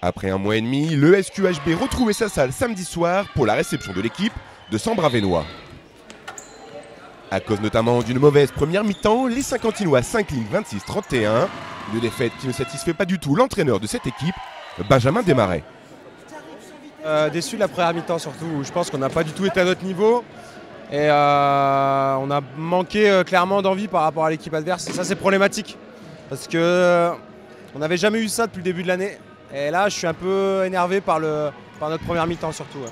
Après un mois et demi, le SQHB retrouvait sa salle samedi soir pour la réception de l'équipe de Sambre-Avesnois. À cause notamment d'une mauvaise première mi-temps, les Saint-Quentinois s'inclinent 26-31, une défaite qui ne satisfait pas du tout l'entraîneur de cette équipe, Benjamin Desmarais. Déçu de la première mi-temps surtout, je pense qu'on n'a pas du tout été à notre niveau et on a manqué clairement d'envie par rapport à l'équipe adverse. Et ça c'est problématique parce que on n'avait jamais eu ça depuis le début de l'année et là je suis un peu énervé par notre première mi-temps surtout. Ouais.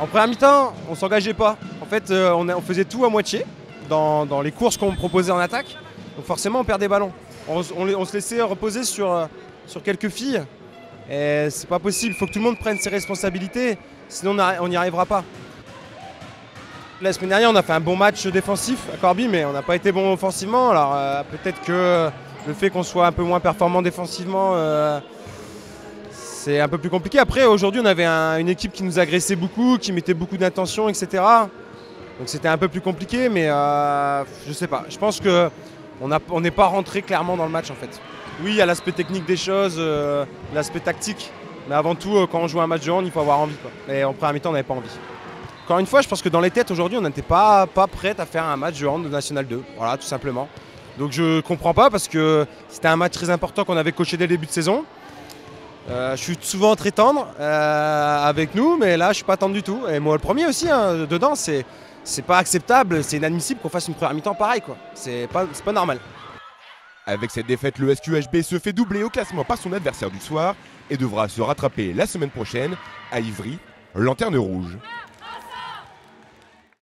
En première mi-temps on s'engageait pas, en fait on faisait tout à moitié dans les courses qu'on proposait en attaque, donc forcément on perd des ballons. On se laissait reposer sur quelques filles. Et c'est pas possible, il faut que tout le monde prenne ses responsabilités, sinon on n'y arrivera pas. La semaine dernière, on a fait un bon match défensif à Corbie, mais on n'a pas été bon offensivement. Alors peut-être que le fait qu'on soit un peu moins performant défensivement, c'est un peu plus compliqué. Après, aujourd'hui, on avait une équipe qui nous agressait beaucoup, qui mettait beaucoup d'intention, etc. Donc c'était un peu plus compliqué, mais je sais pas. Je pense qu'on n'est pas rentré clairement dans le match en fait. Oui, il y a l'aspect technique des choses, l'aspect tactique. Mais avant tout, quand on joue un match de hand, il faut avoir envie, quoi. Et en première mi-temps, on n'avait pas envie. Encore une fois, je pense que dans les têtes, aujourd'hui, on n'était pas prêt à faire un match de hand de National 2. Voilà, tout simplement. Donc je comprends pas parce que c'était un match très important qu'on avait coché dès le début de saison. Je suis souvent très tendre avec nous, mais là, je suis pas tendre du tout. Et moi, le premier aussi, hein, dedans, c'est pas acceptable, c'est inadmissible qu'on fasse une première mi-temps pareil, quoi. C'est pas normal. Avec cette défaite, le SQHB se fait doubler au classement par son adversaire du soir et devra se rattraper la semaine prochaine à Ivry, Lanterne Rouge.